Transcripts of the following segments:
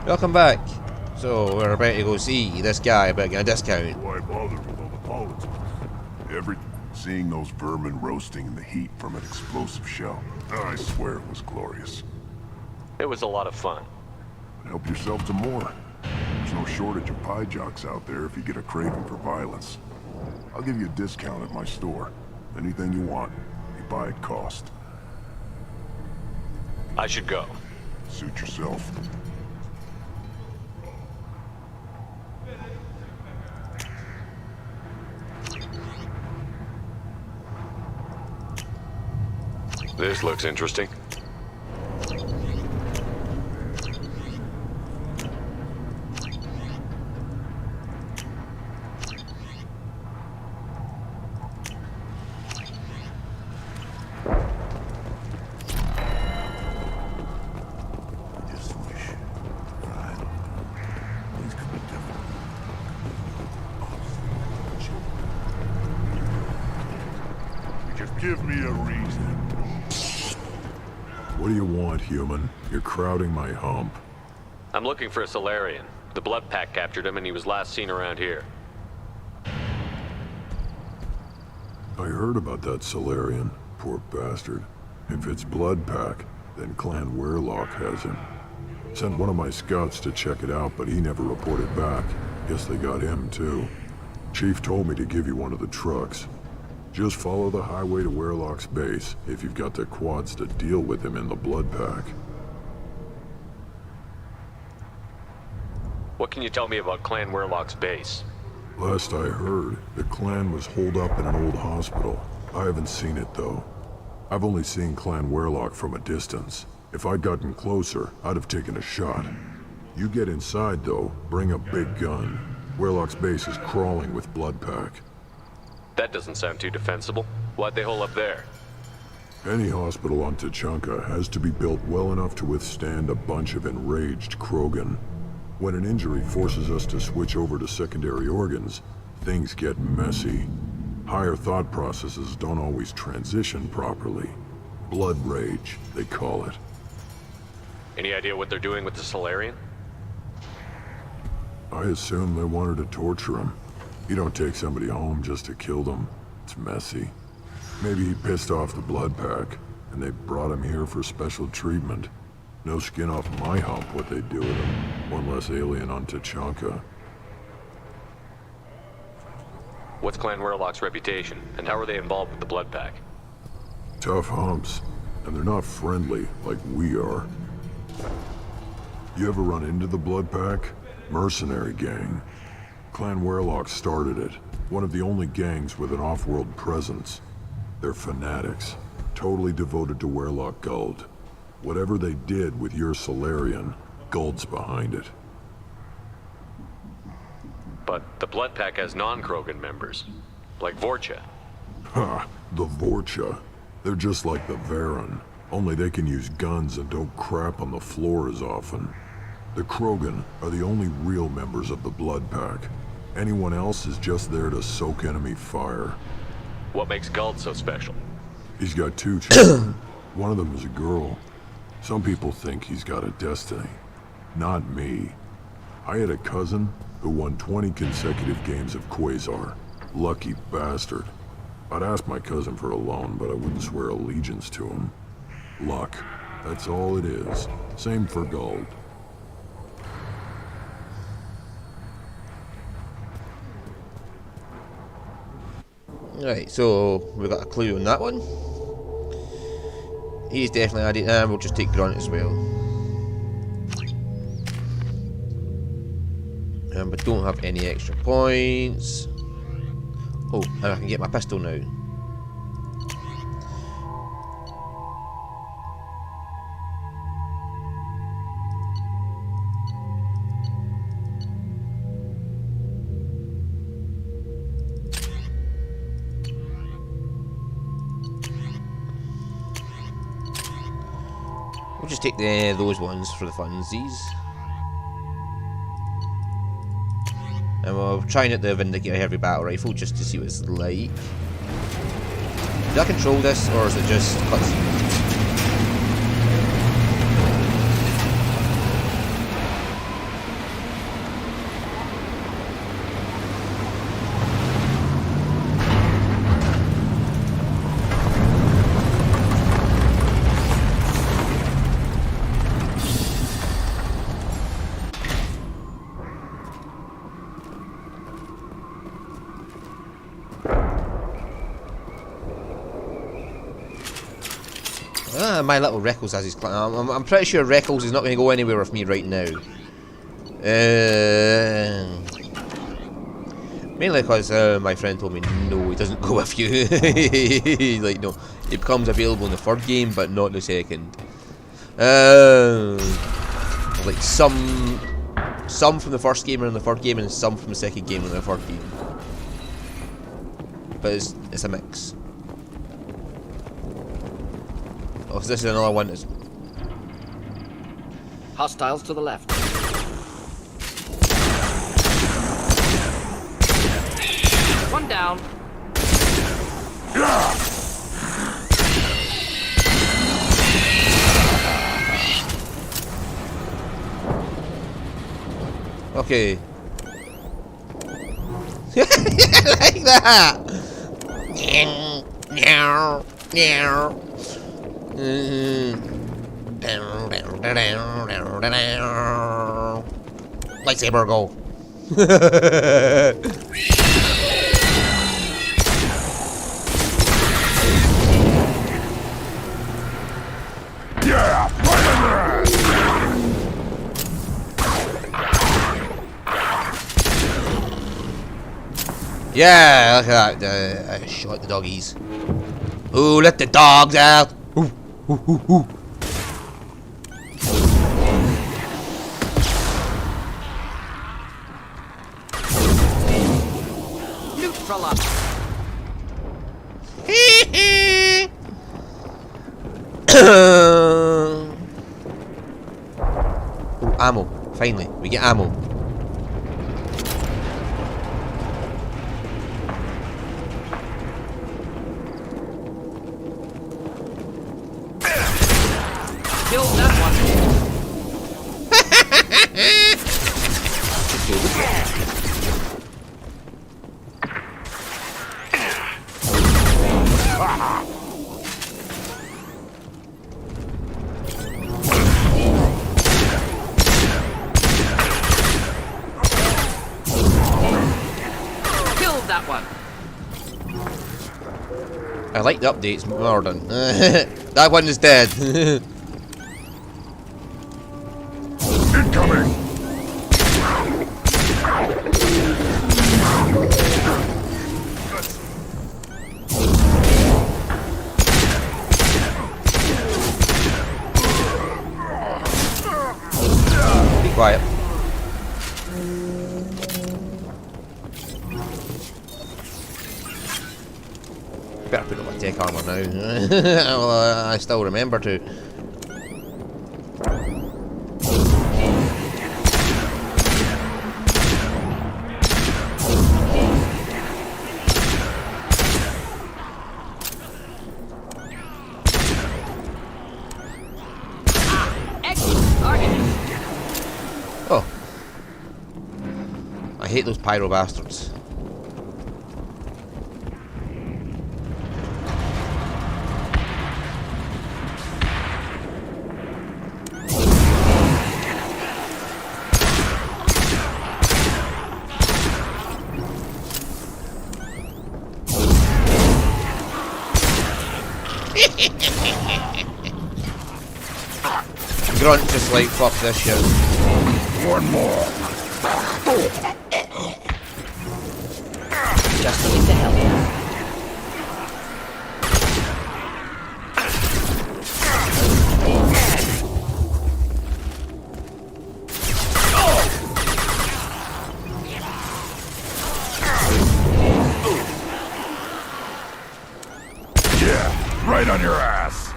Welcome back. So we're about to go see this guy about getting a discount. Why bother with all the politics? Seeing those vermin roasting in the heat from an explosive shell. I swear it was glorious. It was a lot of fun. Help yourself to more. There's no shortage of pie jocks out there if you get a craving for violence. I'll give you a discount at my store. Anything you want, you buy at cost. I should go. Suit yourself. This looks interesting. Give me a reason. What do you want, human? You're crowding my hump. I'm looking for a Solarian. The Blood Pack captured him and he was last seen around here. I heard about that Solarian. Poor bastard. If it's Blood Pack, then Clan Weirlock has him. Sent one of my scouts to check it out, but he never reported back. Guess they got him, too. Chief told me to give you one of the trucks. Just follow the highway to Weirlock's base if you've got the quads to deal with him in the Blood Pack. What can you tell me about Clan Weirlock's base? Last I heard, the clan was holed up in an old hospital. I haven't seen it, though. I've only seen Clan Weirlock from a distance. If I'd gotten closer, I'd have taken a shot. You get inside, though, bring a big gun. Weirlock's base is crawling with Blood Pack. That doesn't sound too defensible. Why'd they hole up there? Any hospital on Tachanka has to be built well enough to withstand a bunch of enraged Krogan. When an injury forces us to switch over to secondary organs, things get messy. Higher thought processes don't always transition properly. Blood rage, they call it. Any idea what they're doing with the Solarian? I assume they wanted to torture him. You don't take somebody home just to kill them. It's messy. Maybe he pissed off the Blood Pack, and they brought him here for special treatment. No skin off my hump what they do with him. One less alien on Tachanka. What's Clan Weirlock's reputation, and how are they involved with the Blood Pack? Tough humps, and they're not friendly like we are. You ever run into the Blood Pack? Mercenary gang. Clan Weirlock started it. One of the only gangs with an off-world presence. They're fanatics, totally devoted to Weirlock Guld. Whatever they did with your Solarian, Guld's behind it. But the Blood Pack has non-Krogan members, like Vorcha. Ha! The Vorcha. They're just like the Varen, only they can use guns and don't crap on the floor as often. The Krogan are the only real members of the Blood Pack. Anyone else is just there to soak enemy fire. What makes Guld so special? He's got 2 children. One of them is a girl. Some people think he's got a destiny. Not me. I had a cousin who won 20 consecutive games of Quasar. Lucky bastard. I'd ask my cousin for a loan, but I wouldn't swear allegiance to him. Luck. That's all it is. Same for Guld. Right, so we got a clue on that one. He's definitely added, and we'll just take Grunt as well. And we don't have any extra points. Oh, and I can get my pistol now. We'll just take those ones for the funsies. And we'll try and hit the Vindicator Heavy Battle Rifle just to see what it's like. Do I control this, or is it just cutscene? My little Reckles has his clan. I'm pretty sure Reckles is not going to go anywhere with me right now. Mainly because my friend told me no, he doesn't go with you. He's like, no, it becomes available in the third game, but not the second. Like some from the first game are in the third game, and some from the second game are in the third game. But it's a mix. Oh, so this is another one that's... Hostiles to the left. One down. Okay. Like that! Lightsaber go. Yeah, right in there! Yeah, look at that. I shot the doggies. Ooh, let the dogs out. Ooh, ooh, ooh, ooh. Neutral up. Ooh, ammo. Finally, we get ammo. Killed that one. Killed that one. I like the updates more than that one is dead. Incoming! Be quiet. Better put on my tech armor now. Well, I still remember to. Excellent target. Oh. I hate those pyro bastards. Grunt just like, fuck this shit. One more! Just release the hell. Yeah, right on your ass!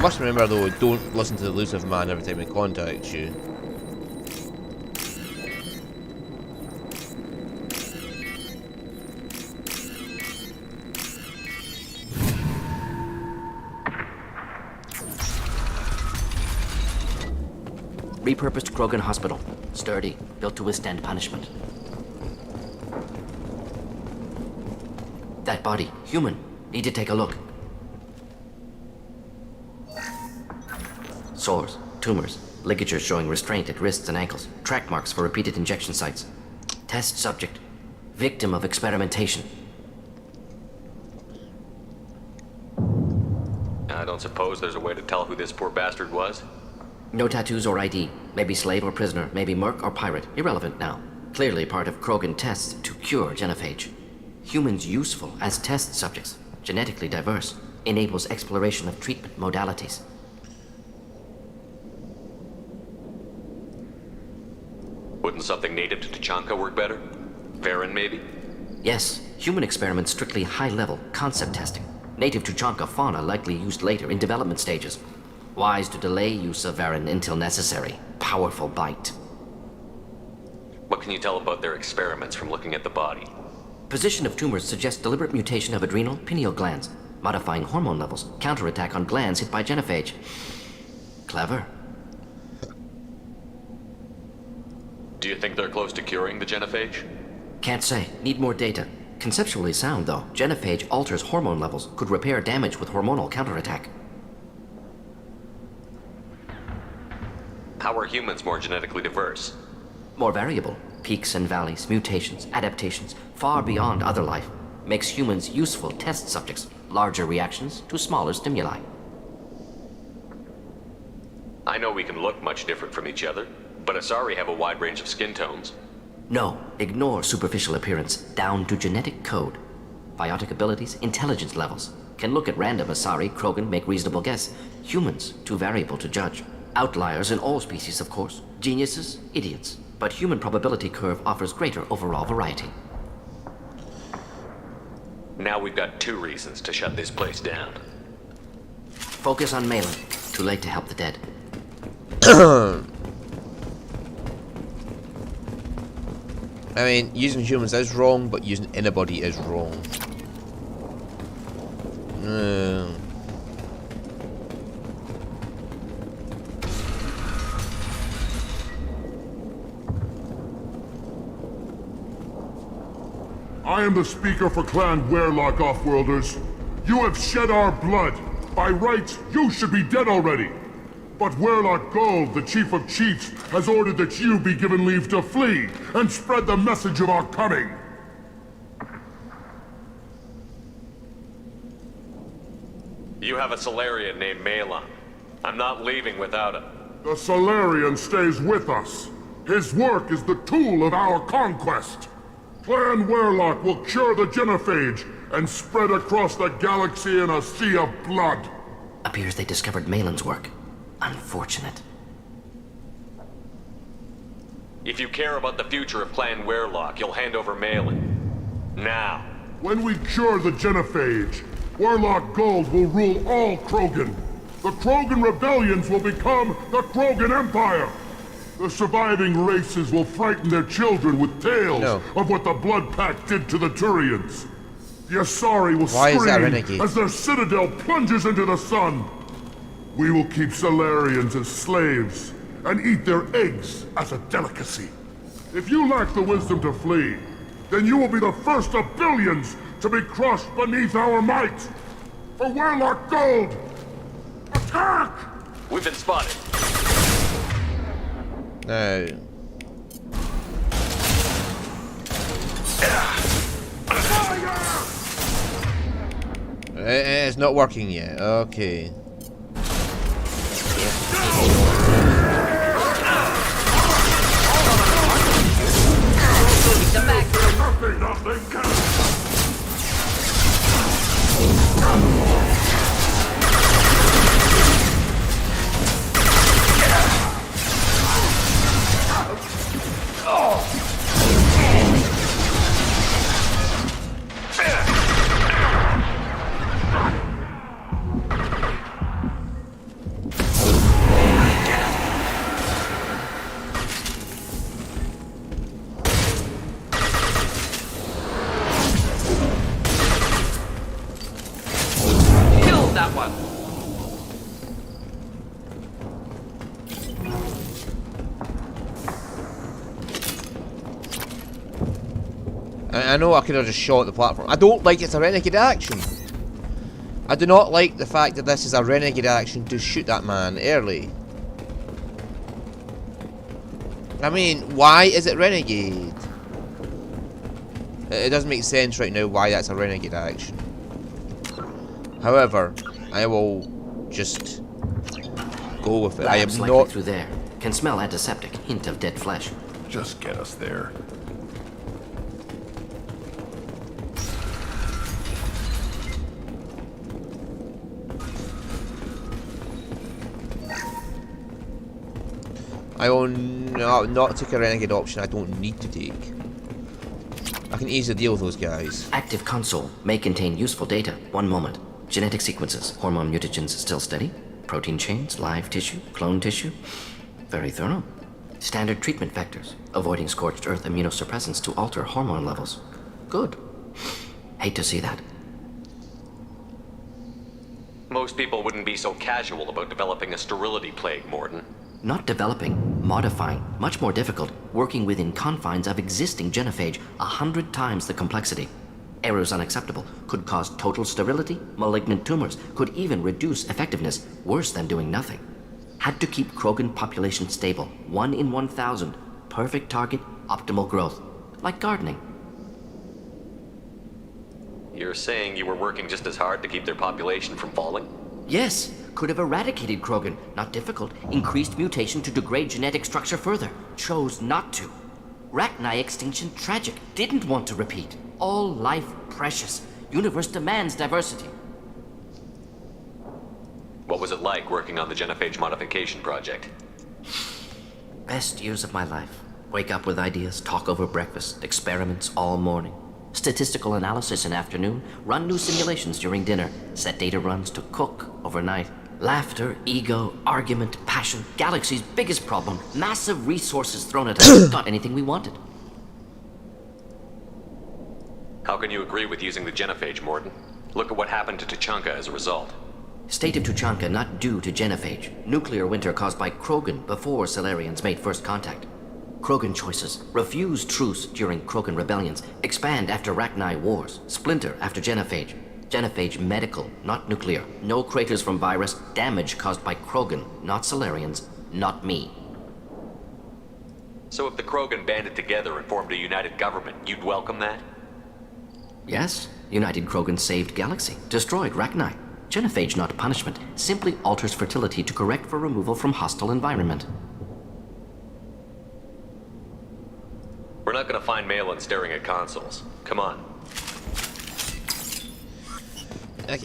Must remember though, don't listen to the elusive man every time he contacts you. Repurposed Krogan Hospital. Sturdy, built to withstand punishment. That body, human. Need to take a look. Sores, tumors, ligatures showing restraint at wrists and ankles, track marks for repeated injection sites. Test subject, victim of experimentation. I don't suppose there's a way to tell who this poor bastard was? No tattoos or ID. Maybe slave or prisoner, maybe merc or pirate. Irrelevant now. Clearly part of Krogan tests to cure genophage. Humans useful as test subjects, genetically diverse, enables exploration of treatment modalities. Wouldn't something native to Tachanka work better? Varen, maybe? Yes, human experiments strictly high-level concept testing. Native Tuchanka fauna likely used later in development stages. Wise to delay use of Varen until necessary. Powerful bite. What can you tell about their experiments from looking at the body? Position of tumors suggests deliberate mutation of adrenal pineal glands, modifying hormone levels, counterattack on glands hit by genophage. Clever. Do you think they're close to curing the genophage? Can't say. Need more data. Conceptually sound, though. Genophage alters hormone levels, could repair damage with hormonal counterattack. How are humans more genetically diverse? More variable. Peaks and valleys, mutations, adaptations, far beyond other life. Makes humans useful test subjects. Larger reactions to smaller stimuli. I know we can look much different from each other, but Asari have a wide range of skin tones. No, ignore superficial appearance, down to genetic code. Biotic abilities, intelligence levels. Can look at random Asari, Krogan, make reasonable guess. Humans, too variable to judge. Outliers in all species, of course. Geniuses, idiots. But human probability curve offers greater overall variety. Now we've got 2 reasons to shut this place down. Focus on Malin. Too late to help the dead. I mean, using humans is wrong, but using anybody is wrong. I am the speaker for Clan Werlock, Offworlders. You have shed our blood. By rights, you should be dead already. But Werlock Gold, the Chief of Chiefs, has ordered that you be given leave to flee and spread the message of our coming. You have a Solarian named Malon. I'm not leaving without him. The Solarian stays with us. His work is the tool of our conquest. Clan Werlock will cure the genophage and spread across the galaxy in a sea of blood. Appears they discovered Malin's work. Unfortunate. If you care about the future of Clan Werlock, you'll hand over Malon. Now. When we cure the genophage, Werlock Gold will rule all Krogan. The Krogan rebellions will become the Krogan Empire. The surviving races will frighten their children with tales of what the Blood Pact did to the Turians. The Asari will scream as their citadel plunges into the sun. We will keep Solarians as slaves and eat their eggs as a delicacy. If you lack the wisdom to flee, then you will be the first of billions to be crushed beneath our might. For Werlock Gold, attack! We've been spotted. No. It's not working yet. Okay. Nothing can. I know I could have just shot the platform. I don't like it's a renegade action. I do not like the fact that this is a renegade action to shoot that man early. I mean, why is it renegade? It doesn't make sense right now why that's a renegade action. However, I will just go with it. I am Labs likely not... through there. Can smell antiseptic. Hint of dead flesh. Just get us there. I will not take a renegade option I don't need to take. I can easily deal with those guys. Active console may contain useful data. One moment. Genetic sequences. Hormone mutagens still steady. Protein chains, live tissue, clone tissue. Very thorough. Standard treatment vectors. Avoiding scorched earth immunosuppressants to alter hormone levels. Good. Hate to see that. Most people wouldn't be so casual about developing a sterility plague, Morden. Not developing, modifying, much more difficult, working within confines of existing genophage, 100 times the complexity. Errors unacceptable, could cause total sterility, malignant tumors, could even reduce effectiveness, worse than doing nothing. Had to keep Krogan population stable, 1 in 1,000, perfect target, optimal growth, like gardening. You're saying you were working just as hard to keep their population from falling? Yes, could have eradicated Krogan, not difficult, increased mutation to degrade genetic structure further, chose not to. Rachni extinction tragic, didn't want to repeat. All life precious, universe demands diversity. What was it like working on the genophage modification project? Best years of my life. Wake up with ideas, talk over breakfast, experiments all morning. Statistical analysis in afternoon, run new simulations during dinner, set data runs to cook overnight. Laughter, ego, argument, passion, galaxy's biggest problem, massive resources thrown at us, got anything we wanted. How can you agree with using the genophage, Morden? Look at what happened to Tuchanka as a result. State of Tuchanka not due to genophage. Nuclear winter caused by Krogan before Solarians made first contact. Krogan choices. Refuse truce during Krogan rebellions. Expand after Rachni wars. Splinter after genophage. Genophage medical, not nuclear. No craters from virus. Damage caused by Krogan, not Solarians, not me. So if the Krogan banded together and formed a united government, you'd welcome that? Yes, United Krogan saved Galaxy. Destroyed Rachni. Genophage not punishment. Simply alters fertility to correct for removal from hostile environment. We're not gonna find Malin staring at consoles. Come on.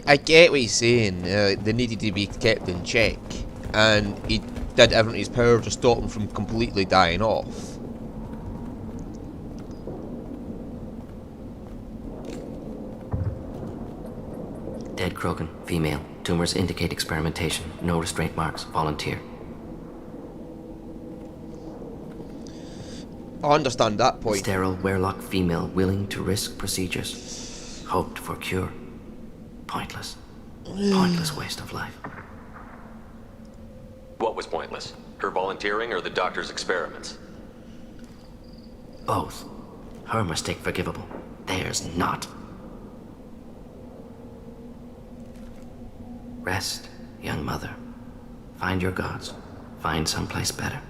I get what he's saying. They needed to be kept in check, and he did everything in his power to stop them from completely dying off. Dead Krogan, female. Tumors indicate experimentation. No restraint marks. Volunteer. I understand that point. Sterile, werelock female willing to risk procedures. Hoped for cure. Pointless. Pointless waste of life. What was pointless? Her volunteering or the doctor's experiments? Both. Her mistake forgivable. Theirs not. Rest, young mother. Find your gods. Find someplace better.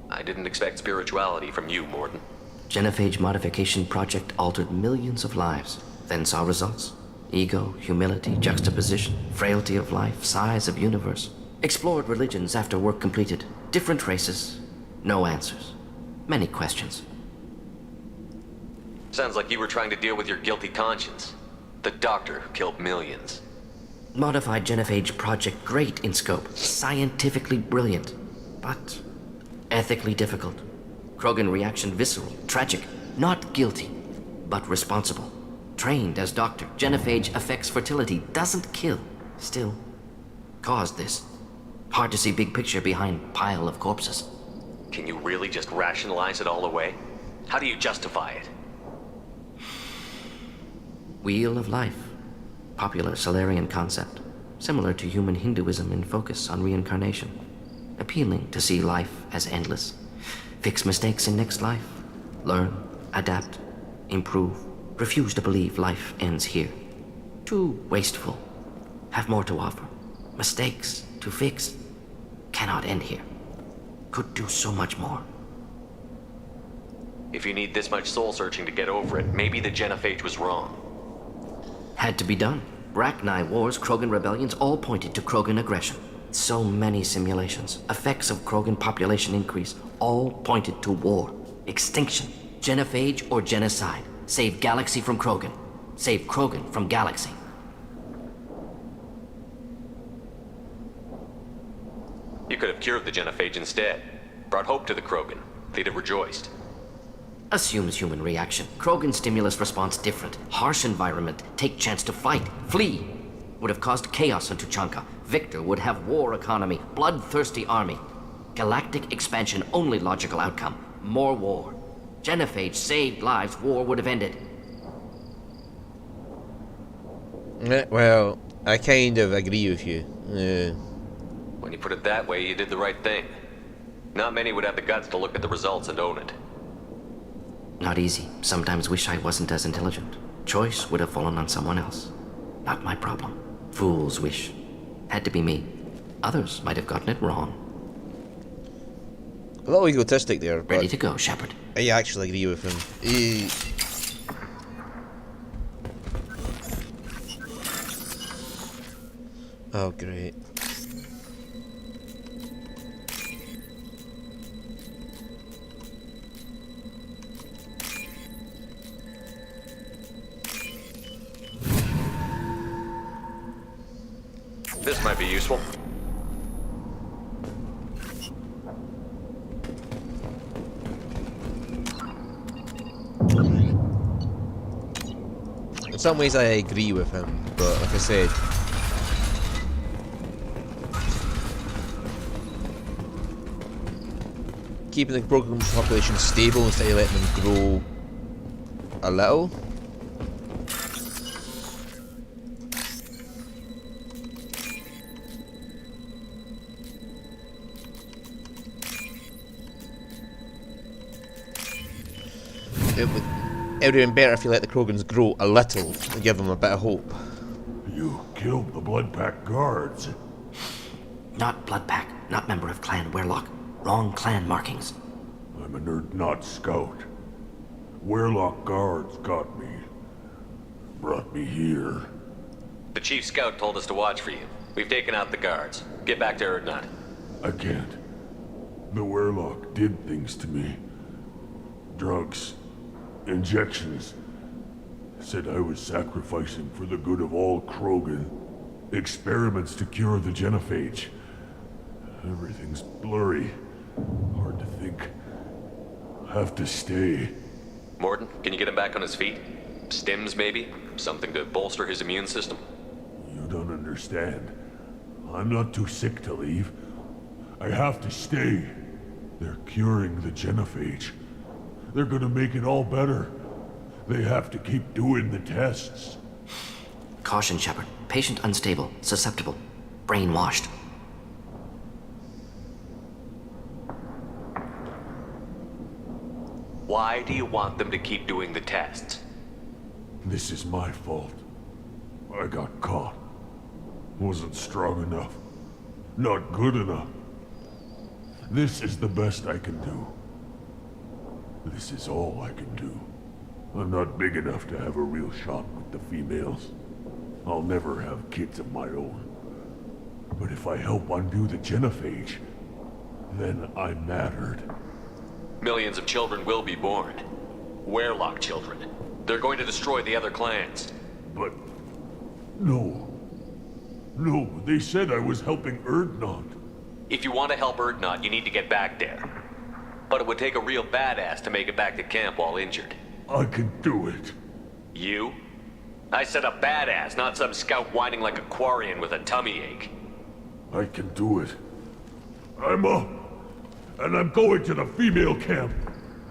I didn't expect spirituality from you, Morden. Genophage modification project altered millions of lives, then saw results. Ego, humility, juxtaposition, frailty of life, size of universe. Explored religions after work completed. Different races. No answers. Many questions. Sounds like you were trying to deal with your guilty conscience. The doctor who killed millions. Modified genophage project great in scope. Scientifically brilliant. But ethically difficult. Krogan reaction visceral, tragic. Not guilty, but responsible. Trained as doctor. Genophage affects fertility, doesn't kill. Still, caused this. Hard to see big picture behind pile of corpses. Can you really just rationalize it all away? How do you justify it? Wheel of life. Popular Solarian concept. Similar to human Hinduism in focus on reincarnation. Appealing to see life as endless. Fix mistakes in next life. Learn, adapt, improve, refuse to believe life ends here. Too wasteful. Have more to offer. Mistakes to fix. Cannot end here. Could do so much more. If you need this much soul searching to get over it, maybe the genophage was wrong. Had to be done. Rachni wars, Krogan rebellions, all pointed to Krogan aggression. So many simulations, effects of Krogan population increase, all pointed to war, extinction, genophage or genocide. Save galaxy from Krogan. Save Krogan from galaxy. You could have cured the genophage instead. Brought hope to the Krogan. They'd have rejoiced. Assumes human reaction. Krogan stimulus response different. Harsh environment. Take chance to fight. Flee. Would have caused chaos on Tuchanka. Victor would have war economy. Bloodthirsty army. Galactic expansion only logical outcome. More war. Genophage saved lives. War would have ended. Well, I kind of agree with you. When you put it that way, you did the right thing. Not many would have the guts to look at the results and own it. Not easy. Sometimes wish I wasn't as intelligent. Choice would have fallen on someone else. Not my problem. Fool's wish. Had to be me. Others might have gotten it wrong. A little egotistic there, but Ready to go, Shepard. I actually agree with him. Oh, great. This might be useful. In some ways I agree with him, but like I said, keeping the Krogan population stable instead of letting them grow a little. It would have been better if you let the Krogans grow a little and give them a bit of hope. You killed the Blood Pack guards. Not Blood Pack. Not member of Clan Werlock. Wrong clan markings. I'm a nerd, not scout. Werlock guards got me. Brought me here. The chief scout told us to watch for you. We've taken out the guards. Get back to Erdnot. I can't. The Werlock did things to me. Drugs. Injections. Said I was sacrificing for the good of all Krogan. Experiments to cure the genophage. Everything's blurry. Hard to think. Have to stay. Morton, can you get him back on his feet? Stims, maybe? Something to bolster his immune system? You don't understand. I'm not too sick to leave. I have to stay. They're curing the genophage. They're gonna make it all better. They have to keep doing the tests. Caution, Shepard. Patient unstable. Susceptible. Brainwashed. Why do you want them to keep doing the tests? This is my fault. I got caught. Wasn't strong enough. Not good enough. This is the best I can do. This is all I can do. I'm not big enough to have a real shot with the females. I'll never have kids of my own. But if I help undo the genophage, then I mattered. Millions of children will be born. Werlock children. They're going to destroy the other clans. But... no. No, they said I was helping Erdnot. If you want to help Erdnot, you need to get back there. But it would take a real badass to make it back to camp while injured. I can do it. You? I said a badass, not some scout whining like a Quarian with a tummy ache. I can do it. I'm up. And I'm going to the female camp.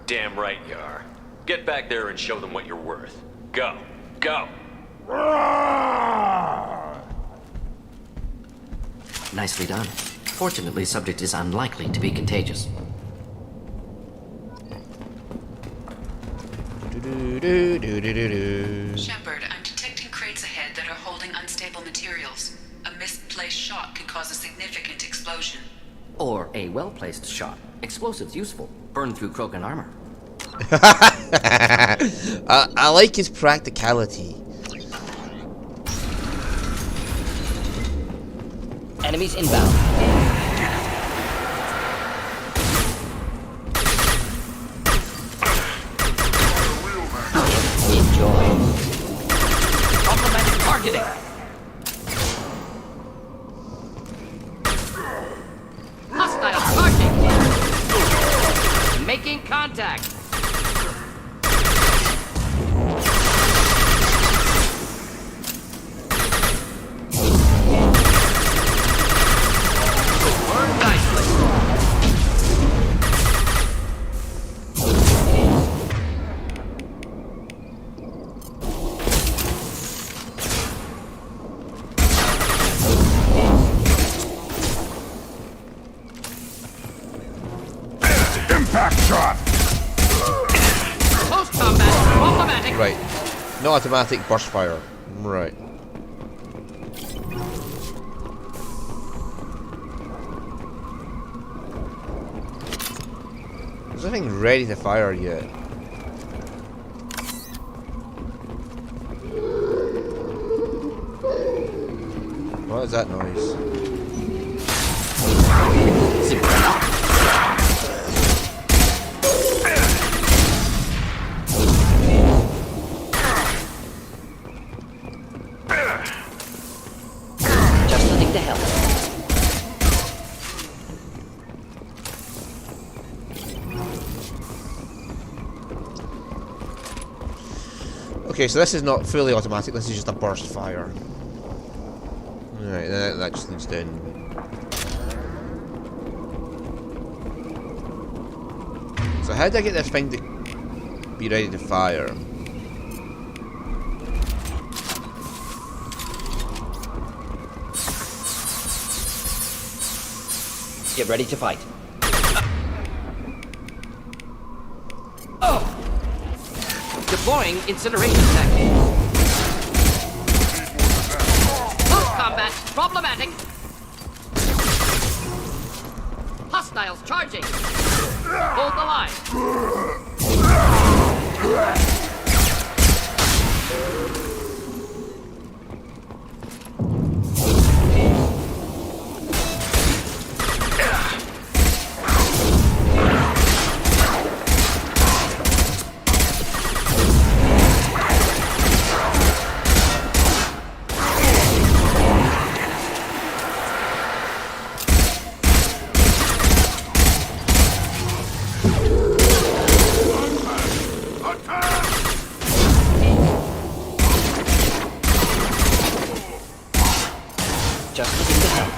Damn right you are. Get back there and show them what you're worth. Go. Go! Nicely done. Fortunately, subject is unlikely to be contagious. Shepard, I'm detecting crates ahead that are holding unstable materials. A misplaced shot could cause a significant explosion. Or a well-placed shot. Explosives useful. Burn through Krogan armor. I like his practicality. Enemies inbound. Enjoy. Complimented targeting. Hostile charging. Making contact. Burned nicely. Impact shot! Close combat. Problematic. Right. No automatic burst fire. Right. There's nothing ready to fire yet. What is that noise? Just letting to help. Okay, so this is not fully automatic, this is just a burst fire. Alright, that just leads down. So how do I get this thing to be ready to fire? Get ready to fight. Deploying incineration technique. Close combat. Problematic. Hostiles charging. Hold the line. Just looking to help.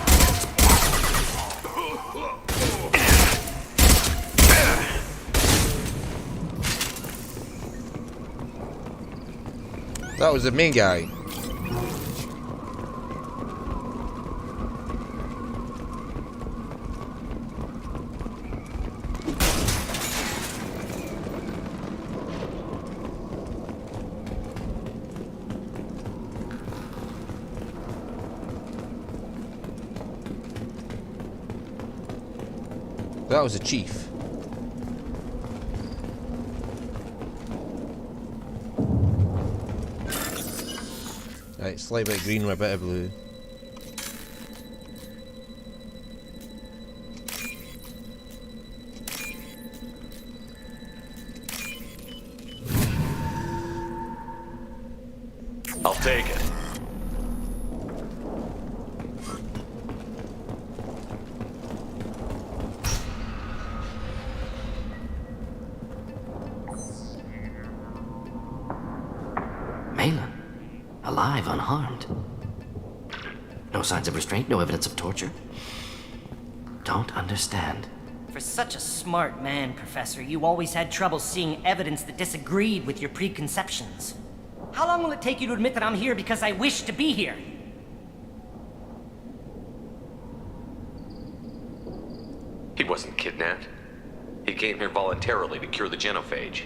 That was the main guy. That was the chief. Right, slight bit of green with a bit of blue. I'll take it. Malin, alive, unharmed. No signs of restraint, no evidence of torture. Don't understand. For such a smart man, Professor, you always had trouble seeing evidence that disagreed with your preconceptions. How long will it take you to admit that I'm here because I wish to be here? He wasn't kidnapped. He came here voluntarily to cure the genophage.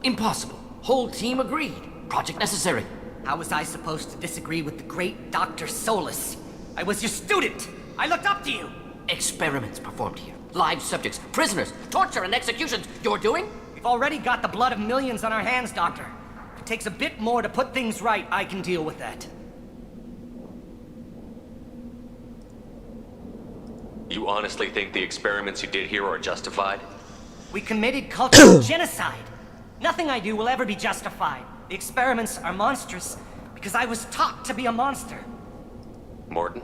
Impossible. Whole team agreed. Project necessary. How was I supposed to disagree with the great Dr. Solus? I was your student! I looked up to you! Experiments performed here. Live subjects, prisoners, torture and executions. You're doing? We've already got the blood of millions on our hands, Doctor. If it takes a bit more to put things right, I can deal with that. You honestly think the experiments you did here are justified? We committed cultural genocide. Nothing I do will ever be justified. The experiments are monstrous because I was taught to be a monster. Morton,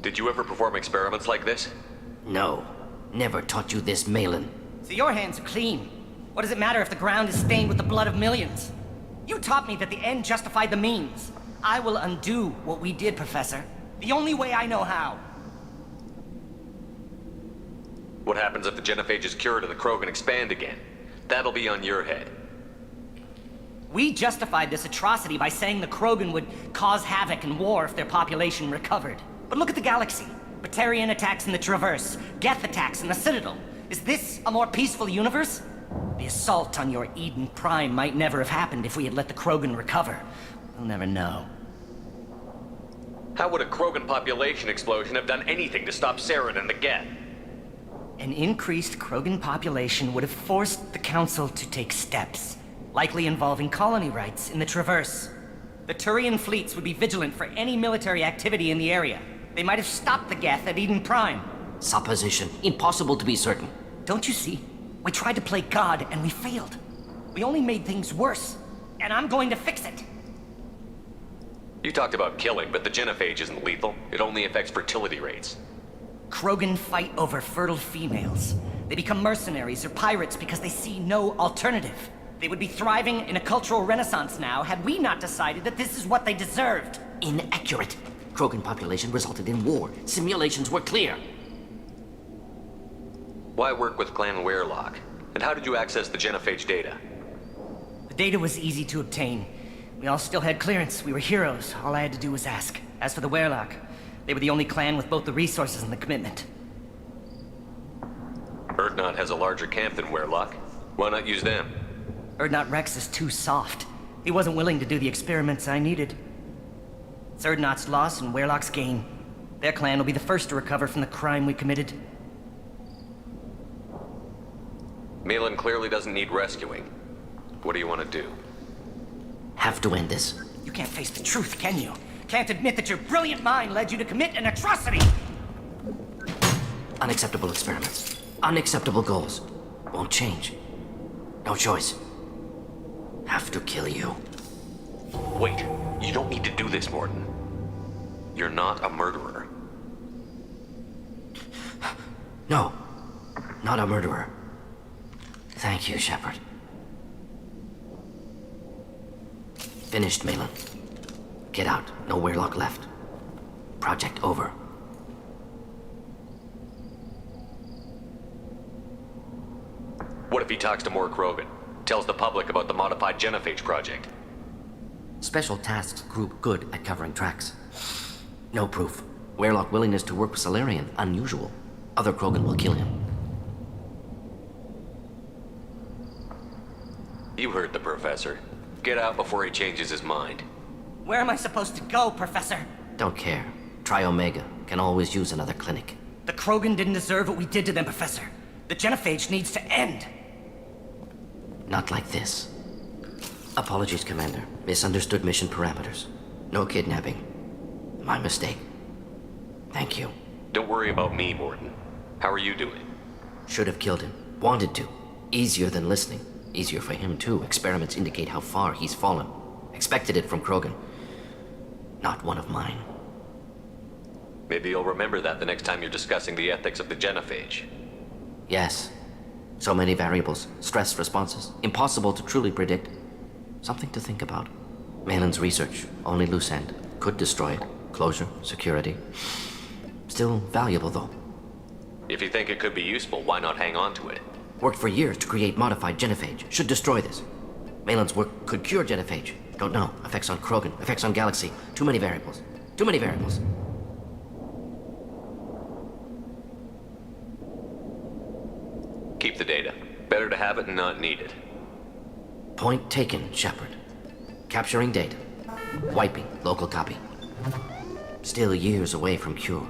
did you ever perform experiments like this? No. Never taught you this, Malin. So your hands are clean. What does it matter if the ground is stained with the blood of millions? You taught me that the end justified the means. I will undo what we did, Professor. The only way I know how. What happens if the genophage is cured and the Krogan expand again? That'll be on your head. We justified this atrocity by saying the Krogan would cause havoc and war if their population recovered. But look at the galaxy. Batarian attacks in the Traverse, Geth attacks in the Citadel. Is this a more peaceful universe? The assault on your Eden Prime might never have happened if we had let the Krogan recover. We'll never know. How would a Krogan population explosion have done anything to stop Saren and the Geth? An increased Krogan population would have forced the Council to take steps, likely involving colony rights in the Traverse. The Turian fleets would be vigilant for any military activity in the area. They might have stopped the Geth at Eden Prime. Supposition. Impossible to be certain. Don't you see? We tried to play God and we failed. We only made things worse, and I'm going to fix it. You talked about killing, but the genophage isn't lethal. It only affects fertility rates. Krogan fight over fertile females. They become mercenaries or pirates because they see no alternative. They would be thriving in a cultural renaissance now had we not decided that this is what they deserved. Inaccurate. Krogan population resulted in war. Simulations were clear. Why work with Clan Weirlock? And how did you access the genophage data? The data was easy to obtain. We all still had clearance. We were heroes. All I had to do was ask. As for the Weirlock, they were the only clan with both the resources and the commitment. Urdnot has a larger camp than Weirlock. Why not use them? Urdnot Rex is too soft. He wasn't willing to do the experiments I needed. It's Urdnot's loss and Weirlock's gain. Their clan will be the first to recover from the crime we committed. Malin clearly doesn't need rescuing. What do you want to do? Have to end this. You can't face the truth, can you? Can't admit that your brilliant mind led you to commit an atrocity! Unacceptable experiments. Unacceptable goals. Won't change. No choice. Have to kill you. Wait, you don't need to do this, Morton. You're not a murderer. No. Not a murderer. Thank you, Shepard. Finished, Malin. Get out. No Weirlock left. Project over. What if he talks to more Krogan? Tells the public about the modified genophage project? Special Tasks Group good at covering tracks. No proof. Weirlock willingness to work with Salarian, unusual. Other Krogan will kill him. You heard the professor. Get out before he changes his mind. Where am I supposed to go, Professor? Don't care. Try Omega. Can always use another clinic. The Krogan didn't deserve what we did to them, Professor. The genophage needs to end. Not like this. Apologies, Commander. Misunderstood mission parameters. No kidnapping. My mistake. Thank you. Don't worry about me, Morton. How are you doing? Should have killed him. Wanted to. Easier than listening. Easier for him, too. Experiments indicate how far he's fallen. Expected it from Krogan. Not one of mine. Maybe you'll remember that the next time you're discussing the ethics of the genophage. Yes. So many variables. Stress responses. Impossible to truly predict. Something to think about. Malin's research. Only loose end. Could destroy it. Closure. Security. Still valuable, though. If you think it could be useful, why not hang on to it? Worked for years to create modified genophage. Should destroy this. Malin's work could cure genophage. Don't know. Effects on Krogan. Effects on Galaxy. Too many variables. Too many variables. Keep the data. Better to have it and not need it. Point taken, Shepard. Capturing data. Wiping local copy. Still years away from cure,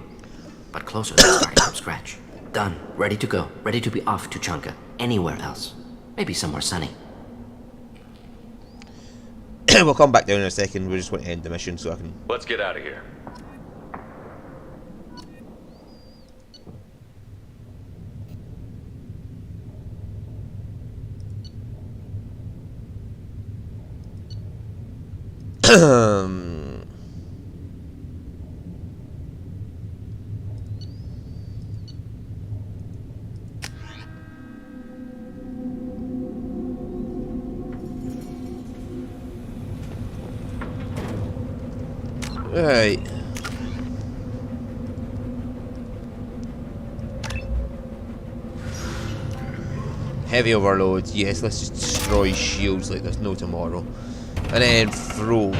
but closer than starting from scratch. Done. Ready to go. Ready to be off to Chunka. Anywhere else. Maybe somewhere sunny. We'll come back down in a second. We just want to end the mission so I can... Let's get out of here. Right. Heavy overload. Yes, let's just destroy shields like there's no tomorrow. And then throw